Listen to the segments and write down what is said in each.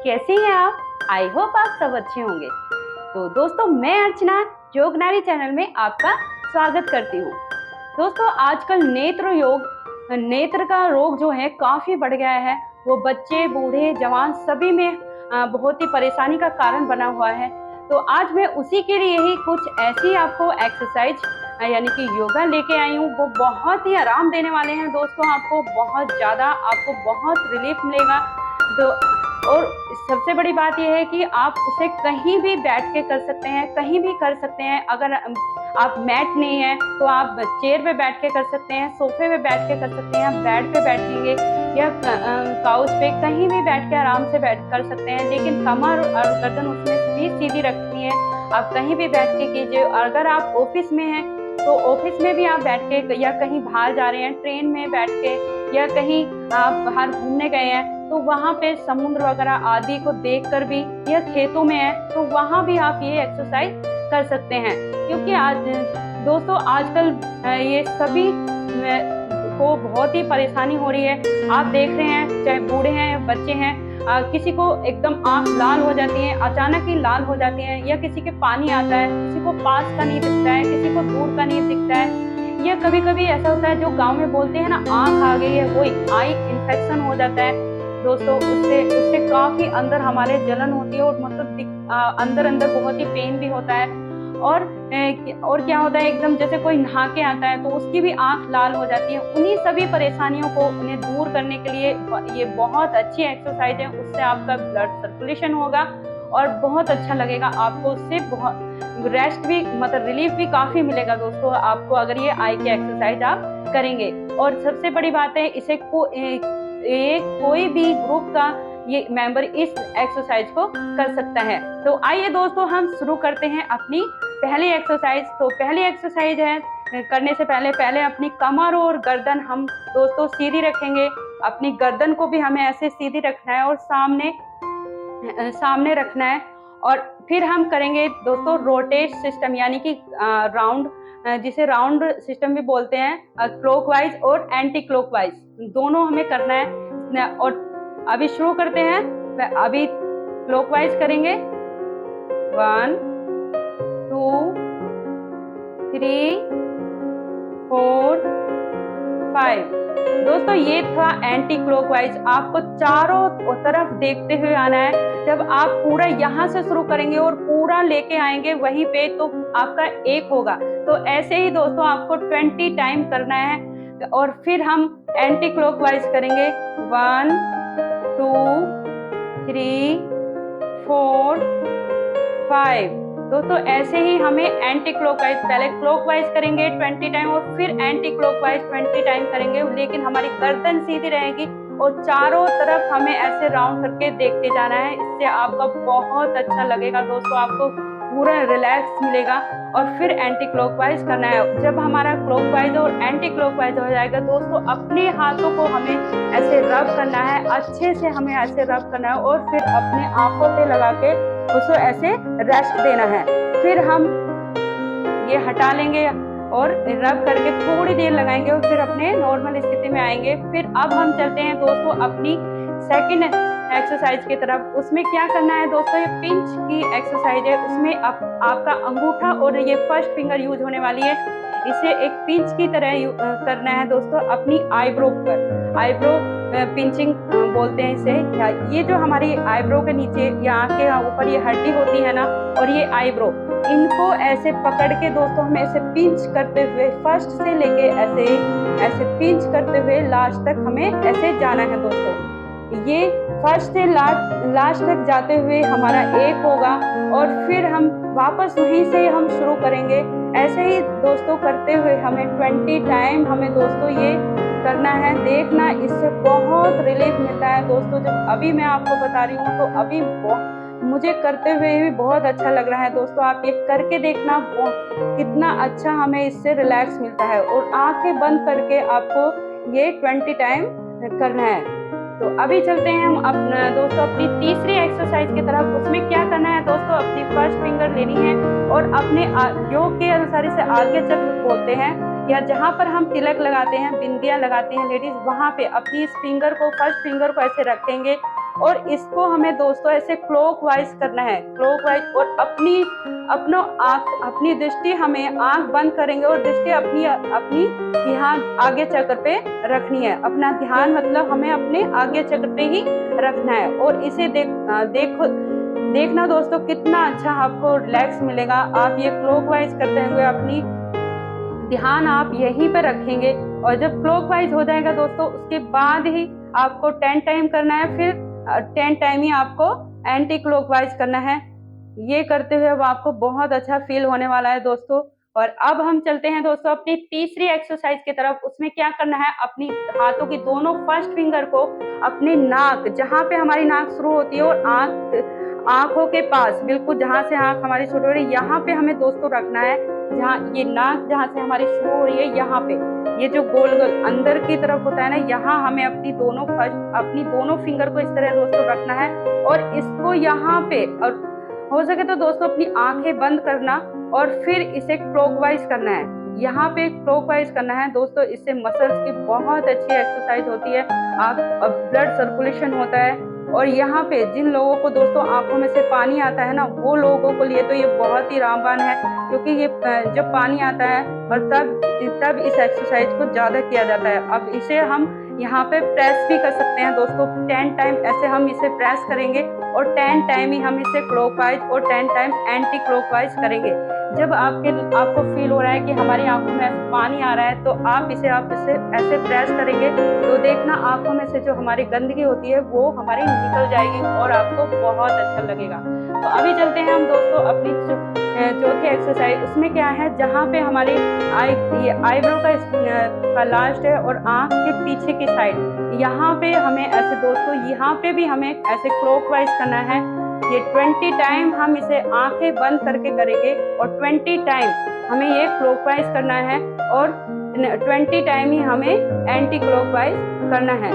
कैसे हैं आप? आई होप आप सब अच्छे होंगे। तो दोस्तों, मैं अर्चना योगनारी चैनल में आपका स्वागत करती हूँ। दोस्तों, आजकल नेत्र का रोग जो है काफी बढ़ गया है। वो बच्चे, बूढ़े, जवान सभी में बहुत ही परेशानी का कारण बना हुआ है। तो आज मैं उसी के लिए ही कुछ ऐसी आपको एक्सरसाइज यानी कि योगा लेके आई हूँ। वो बहुत ही आराम देने वाले हैं दोस्तों। आपको बहुत रिलीफ मिलेगा। तो और सबसे बड़ी बात यह है कि आप उसे कहीं भी बैठ के कर सकते हैं, कहीं भी कर सकते हैं। अगर आप मैट नहीं है तो आप चेयर पे बैठ के कर सकते हैं, सोफे पे बैठ के कर सकते हैं, बेड पे बैठेंगे या काउच पे कहीं भी बैठ के आराम से बैठ कर सकते हैं। लेकिन कमर और गर्दन उसमें भी सीधी रखनी है। आप कहीं भी बैठ के कीजिए। अगर आप ऑफिस में हैं तो ऑफिस में भी आप बैठ के, या कहीं बाहर जा रहे हैं ट्रेन में बैठ के, या कहीं आप बाहर घूमने गए हैं तो वहाँ पे समुद्र वगैरह आदि को देखकर भी, या खेतों में है तो वहाँ भी आप ये एक्सरसाइज कर सकते हैं। क्योंकि दोस्तों आजकल ये सभी को बहुत ही परेशानी हो रही है। आप देख रहे हैं, चाहे बूढ़े हैं, बच्चे हैं, किसी को एकदम आंख लाल हो जाती है, अचानक ही लाल हो जाती है, या किसी के पानी आता है, किसी को पास का नहीं दिखता है, किसी को दूर का नहीं दिखता है। या कभी कभी ऐसा होता है, जो गांव में बोलते हैं ना, आंख आ गई है, वही आई इन्फेक्शन हो जाता है दोस्तों। उससे उससे काफी अंदर हमारे जलन होती है, और मतलब अंदर अंदर बहुत ही पेन भी होता है। और क्या होता है, एकदम जैसे कोई नहा के आता है तो उसकी भी आंख लाल हो जाती है। उन्हीं सभी परेशानियों को उन्हें दूर करने के लिए ये बहुत अच्छी एक्सरसाइज है। उससे आपका ब्लड सर्कुलेशन होगा और बहुत अच्छा लगेगा आपको। उससे बहुत रेस्ट भी, मतलब रिलीफ भी काफी मिलेगा दोस्तों आपको, अगर ये आई की एक्सरसाइज आप करेंगे। और सबसे बड़ी बात है, इसे कोई भी ग्रुप का ये मेंबर इस एक्सरसाइज को कर सकता है। तो आइए दोस्तों, हम शुरू करते हैं अपनी पहली एक्सरसाइज। तो पहली एक्सरसाइज है, करने से पहले अपनी कमर और गर्दन हम दोस्तों सीधी रखेंगे। अपनी गर्दन को भी हमें ऐसे सीधी रखना है और सामने रखना है। और फिर हम करेंगे दोस्तों रोटेट सिस्टम, यानी कि राउंड, जिसे राउंड सिस्टम भी बोलते हैं। क्लॉकवाइज और एंटी क्लॉकवाइज दोनों हमें करना है। और अभी शुरू करते हैं। अभी क्लॉकवाइज करेंगे, 1 2 3 4 5। दोस्तों, ये था एंटी क्लॉकवाइज। आपको चारों तरफ देखते हुए आना है। जब आप पूरा यहाँ से शुरू करेंगे और पूरा लेके आएंगे वहीं पे, तो आपका 1 होगा। तो ऐसे ही दोस्तों आपको 20 टाइम करना है। और फिर हम एंटी क्लॉकवाइज करेंगे, 1 2 3 4 5। दोस्तों ऐसे ही हमें एंटी क्लॉकवाइज, पहले क्लॉकवाइज करेंगे 20 टाइम और फिर एंटी क्लॉकवाइज 20 टाइम करेंगे। लेकिन हमारी गर्दन सीधी रहेगी और चारों तरफ हमें ऐसे राउंड करके देखते जाना है। इससे आपका बहुत अच्छा लगेगा दोस्तों, आपको पूरा रिलैक्स मिलेगा। और फिर एंटी क्लॉकवाइज करना है। जब हमारा क्लॉकवाइज और एंटी क्लॉकवाइज हो जाएगा दोस्तों, अपने हाथों को हमें ऐसे रब करना है, अच्छे से हमें ऐसे रब करना है, और फिर अपने आंखों पे लगा के उसको ऐसे रेस्ट देना है। फिर हम ये हटा लेंगे और रब करके थोड़ी देर लगाएंगे और फिर अपने नॉर्मल स्थिति में आएंगे। फिर अब हम चलते हैं दोस्तों अपनी सेकंड एक्सरसाइज की तरफ। उसमें क्या करना है दोस्तों, ये पिंच की एक्सरसाइज है। उसमें आपका अंगूठा और ये फर्स्ट फिंगर यूज होने वाली है। इसे एक पिंच की तरह करना है दोस्तों अपनी आईब्रो पर। आईब्रो पिंचिंग बोलते हैं इसे। ये जो हमारी आईब्रो के नीचे या आंख के ऊपर ये हड्डी होती है ना, और ये आईब्रो, इनको ऐसे पकड़ के दोस्तों हमें ऐसे पिंच करते हुए, फर्स्ट से लेके ऐसे पिंच करते हुए लास्ट तक हमें ऐसे जाना है दोस्तों। ये फर्स्ट से लास्ट तक जाते हुए हमारा 1 होगा, और फिर हम वापस वहीं से हम शुरू करेंगे। ऐसे ही दोस्तों करते हुए हमें 20 टाइम हमें दोस्तों ये करना है। देखना, इससे बहुत रिलीफ मिलता है दोस्तों। जब अभी मैं आपको बता रही हूँ तो अभी मुझे करते हुए भी बहुत अच्छा लग रहा है दोस्तों। आप ये करके देखना, कितना अच्छा हमें इससे रिलैक्स मिलता है। और आंखें बंद करके आपको ये 20 टाइम करना है। तो अभी चलते हैं हम दोस्तों अपनी तीसरी एक्सरसाइज की तरफ। उसमें क्या करना है दोस्तों, अपनी फर्स्ट फिंगर लेनी है और अपने योग के अनुसार इसे आज्ञा चक्र बोलते हैं, या जहाँ पर हम तिलक लगाते हैं, बिंदिया लगाते हैं लेडीज, वहाँ पे अपनी इस फिंगर को, फर्स्ट फिंगर को ऐसे रखेंगे और इसको हमें दोस्तों ऐसे क्लॉकवाइज करना है, क्लॉकवाइज। और अपनी दृष्टि हमें आंख बंद करेंगे और दृष्टि अपनी अपनी ध्यान आगे चक्र पे रखनी है। अपना ध्यान मतलब हमें अपने आगे चक्र पे ही रखना है। और इसे देखना दोस्तों कितना अच्छा आपको रिलैक्स मिलेगा। आप ये क्लॉकवाइज करते हुए अपनी ध्यान आप यहीं पे रखेंगे। और जब क्लॉकवाइज हो जाएगा दोस्तों, उसके बाद ही आपको 10 टाइम करना है, फिर 10 टाइम ही आपको एंटी क्लॉकवाइज करना है। ये करते हुए अब आपको बहुत अच्छा फील होने वाला है दोस्तों। और अब हम चलते हैं दोस्तों अपनी तीसरी एक्सरसाइज की तरफ। उसमें क्या करना है, अपनी हाथों की दोनों फर्स्ट फिंगर को अपने नाक, जहाँ पे हमारी नाक शुरू होती है और आंखों के पास, बिल्कुल जहाँ से आंख हमारी शुरू हो रही है, यहाँ पे हमें दोस्तों रखना है। जहाँ ये नाक जहाँ से हमारी शुरू हो रही है, यहाँ पे ये जो गोल गोल अंदर की तरफ होता है ना, यहाँ हमें अपनी दोनों फिंगर को इस तरह दोस्तों रखना है। और इसको यहाँ पे, और हो सके तो दोस्तों अपनी आंखें बंद करना और फिर इसे क्लॉकवाइज करना है। यहाँ पे क्लॉकवाइज करना है दोस्तों। इससे मसल्स की बहुत अच्छी एक्सरसाइज होती है, आप ब्लड सर्कुलेशन होता है। और यहाँ पे जिन लोगों को दोस्तों आंखों में से पानी आता है ना, वो लोगों को लिए तो ये बहुत ही रामबाण है, क्योंकि ये जब पानी आता है और तब इस एक्सरसाइज को ज्यादा किया जाता है। अब इसे हम यहाँ पे प्रेस भी कर सकते हैं दोस्तों। 10 टाइम ऐसे हम इसे प्रेस करेंगे और 10 टाइम ही हम इसे क्लॉकवाइज और 10 टाइम एंटी क्लॉकवाइज करेंगे। जब आपको फील हो रहा है कि हमारी आंखों में पानी आ रहा है, तो आप इसे ऐसे प्रेस करेंगे तो देखना आंखों में से जो हमारी गंदगी होती है वो हमारी निकल जाएगी और आपको बहुत अच्छा लगेगा। तो अभी चलते हैं हम दोस्तों अपनी चौथी एक्सरसाइज। उसमें क्या है, जहाँ पे हमारी आईब्रो का लास्ट है और आंख के पीछे की साइड, यहाँ पे हमें ऐसे दोस्तों, यहाँ पे भी हमें ऐसे क्लॉकवाइज करना है। ये 20 टाइम हम इसे आंखें बंद करके करेंगे और 20 टाइम हमें ये क्लॉकवाइज करना है और 20 टाइम ही हमें एंटी क्लॉकवाइज करना है।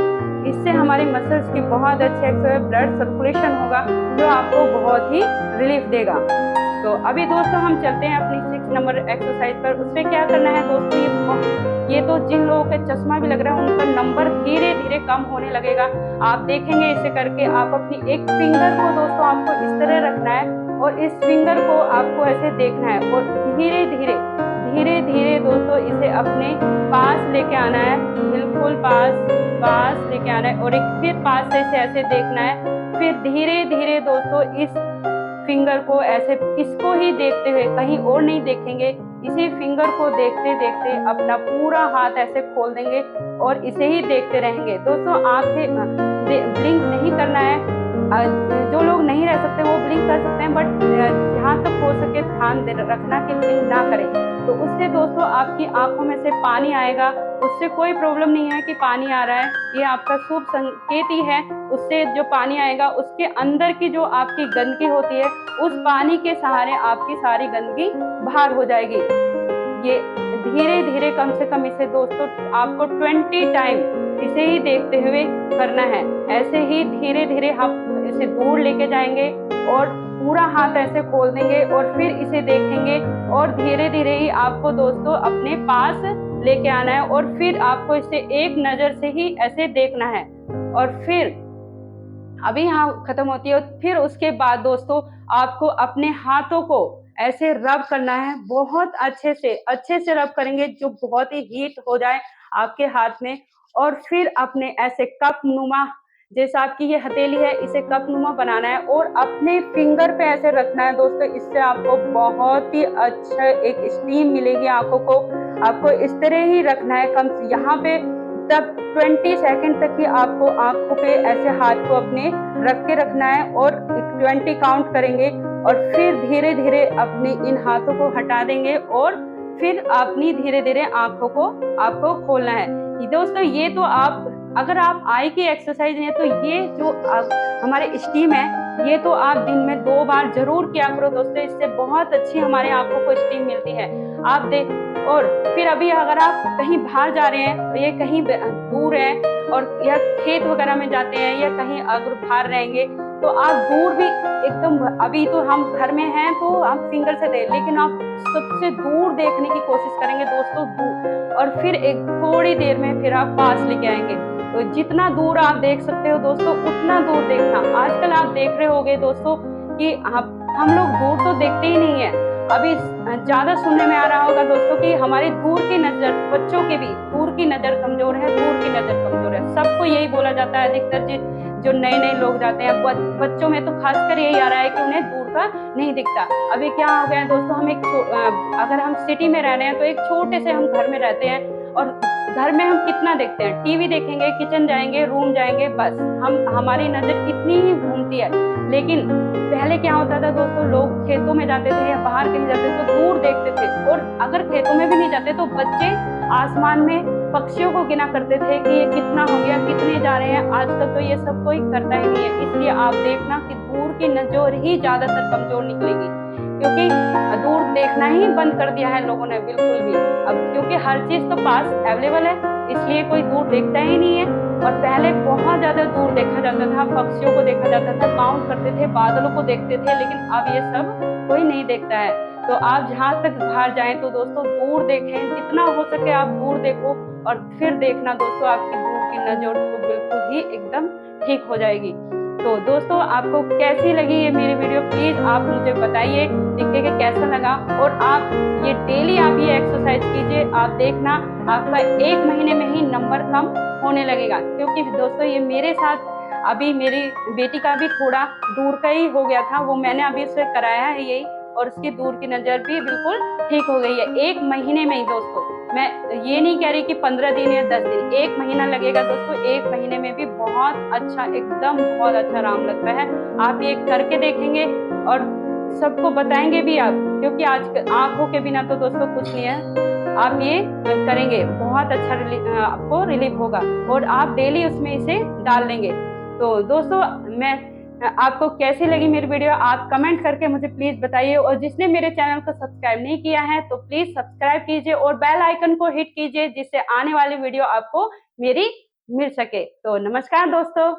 इससे हमारी मसल्स की बहुत अच्छे ब्लड सर्कुलेशन होगा, जो आपको बहुत ही रिलीफ देगा। तो अभी दोस्तों हम चलते हैं अपनी 6 नंबर एक्सरसाइज पर। उसमें क्या करना है दोस्तों, ये तो जिन लोगों के चश्मा भी लग रहा है उनका नंबर धीरे धीरे कम होने लगेगा। आप देखेंगे इसे करके, आप अपनी एक फिंगर को दोस्तों आपको इस तरह रखना है और इस फिंगर को आपको ऐसे देखना है और धीरे धीरे दोस्तों इसे अपने पास लेके आना है, बिल्कुल पास लेके आना है। और एक फिर पास से इसे ऐसे देखना है। फिर धीरे धीरे दोस्तों इस फिंगर को ऐसे, इसको ही देखते हुए, कहीं और नहीं देखेंगे, इसी फिंगर को देखते देखते अपना पूरा हाथ ऐसे खोल देंगे और इसे ही देखते रहेंगे दोस्तों। आंखें ब्लिंक नहीं करना है। जो लोग नहीं रह सकते वो ब्लिंक कर सकते हैं, बट जहाँ तक हो सके ध्यान रखना कि ब्लिंक ना करें। तो उससे दोस्तों आपकी आंखों में से पानी आएगा, उससे कोई प्रॉब्लम नहीं है कि पानी आ रहा है, ये आपका शुभ संकेत ही है। उससे जो पानी आएगा उसके अंदर की जो आपकी गंदगी होती है, उस पानी के सहारे आपकी सारी गंदगी बाहर हो जाएगी। ये धीरे धीरे कम से कम इसे दोस्तों आपको 20 टाइम इसे ही देखते हुए करना है। ऐसे ही धीरे धीरे हम इसे दूर लेके जाएंगे और पूरा हाथ ऐसे खोल देंगे और फिर इसे देखेंगे और धीरे धीरे ही आपको दोस्तों अपने पास लेके आना है और फिर आपको इसे एक नजर से ही ऐसे देखना है। और फिर अभी यहाँ खत्म होती है। फिर उसके बाद दोस्तों आपको अपने हाथों को ऐसे रब करना है, बहुत अच्छे से रब करेंगे, जो बहुत ही हीट हो जाए आपके हाथ में। और फिर अपने ऐसे कप नुमा, जैसा आपकी ये हथेली है, इसे कप नुमा बनाना है और अपने फिंगर पे ऐसे रखना है दोस्तों। इससे आपको बहुत ही अच्छा एक स्टीम मिलेगी आंखों को। आपको इस तरह ही रखना है, कम यहाँ पे तब 20 सेकंड तक ही आपको आंखों पे ऐसे हाथ को अपने रख के रखना है और 20 काउंट करेंगे और फिर धीरे धीरे अपने इन हाथों को हटा देंगे और फिर अपनी धीरे धीरे आंखों को आपको खोलना है। दोस्तों ये तो अगर आप आई की एक्सरसाइज है, तो ये जो हमारे स्टीम है, ये तो आप दिन में 2 बार जरूर किया करो दोस्तों। इससे बहुत अच्छी हमारे आंखों को स्टीम मिलती है। आप देख, और फिर अभी अगर आप कहीं बाहर जा रहे हैं, ये कहीं दूर है और या खेत वगैरह में जाते हैं या कहीं अगर बाहर रहेंगे, तो आप दूर भी एकदम, अभी तो हम घर में हैं तो हम फिंगर से देख, लेकिन आप सबसे दूर देखने की कोशिश करेंगे दोस्तों, दूर, और फिर एक थोड़ी देर में फिर आप पास लेके आएंगे। तो जितना दूर आप देख सकते हो दोस्तों उतना दूर देखना। आजकल आप देख रहे होंगे दोस्तों कि हम लोग दूर तो देखते ही नहीं है। अभी ज्यादा सुनने में आ रहा होगा दोस्तों कि हमारी दूर की नजर, बच्चों की भी दूर की नजर कमजोर है, दूर की नजर कमजोर है, सबको यही बोला जाता है। अधिकतर जो नए नए लोग जाते हैं, बच्चों में तो खासकर यही आ रहा है कि उन्हें दूर का नहीं दिखता। अभी क्या हो गया है दोस्तों, अगर हम सिटी में रह रहे हैं तो एक छोटे से हम घर में रहते हैं, और घर में हम कितना देखते हैं, टीवी देखेंगे, किचन जाएंगे, रूम जाएंगे, बस हमारी नजर इतनी ही घूमती है। लेकिन पहले क्या होता था दोस्तों, लोग खेतों में जाते थे या बाहर कहीं जाते थे तो दूर देखते थे, और अगर खेतों में भी नहीं जाते तो बच्चे आसमान में पक्षियों को गिना करते थे कि ये कितना हो गया, कितने जा रहे हैं। आजकल तो ये सब कोई करता ही नहीं है, इसलिए आप देखना कि दूर की नजर ही ज्यादातर कमजोर निकलेगी, क्योंकि दूर देखना ही बंद कर दिया है लोगों ने बिल्कुल भी। अब क्योंकि हर चीज तो पास अवेलेबल है, इसलिए कोई दूर देखता ही नहीं है। और पहले बहुत ज्यादा दूर देखा जाता था, पक्षियों को देखा जाता था, काउंट करते थे, बादलों को देखते थे, लेकिन अब ये सब कोई नहीं देखता है। तो आप जहाँ तक बाहर जाएं तो दोस्तों दूर देखें, जितना हो सके आप दूर देखो, और फिर देखना दोस्तों आपकी दूर की नजर तो बिल्कुल ही एकदम ठीक हो जाएगी। तो दोस्तों आपको कैसी लगी ये मेरी वीडियो, प्लीज आप मुझे बताइए लिख के कैसा लगा। और आप ये डेली आप ये एक्सरसाइज कीजिए, आप देखना आपका 1 महीने में ही नंबर कम होने लगेगा। क्योंकि दोस्तों ये मेरे साथ अभी मेरी बेटी का भी थोड़ा दूर का ही हो गया था, वो मैंने अभी उसे कराया है यही, और उसकी दूर की नजर भी बिल्कुल ठीक हो गई है 1 महीने में ही दोस्तों। मैं ये नहीं कह रही कि 15 दिन या 10 दिन, 1 महीना लगेगा दोस्तों। 1 महीने में भी बहुत अच्छा, एकदम बहुत अच्छा आराम लगता है। आप ये करके देखेंगे और सबको बताएंगे भी आप, क्योंकि आज आंखों के बिना तो दोस्तों कुछ नहीं है। आप ये करेंगे बहुत अच्छा आपको रिलीफ होगा, और आप डेली उसमें इसे डाल लेंगे। तो दोस्तों मैं आपको कैसी लगी मेरी वीडियो आप कमेंट करके मुझे प्लीज बताइए, और जिसने मेरे चैनल को सब्सक्राइब नहीं किया है तो प्लीज सब्सक्राइब कीजिए और बेल आइकन को हिट कीजिए, जिससे आने वाली वीडियो आपको मेरी मिल सके। तो नमस्कार दोस्तों।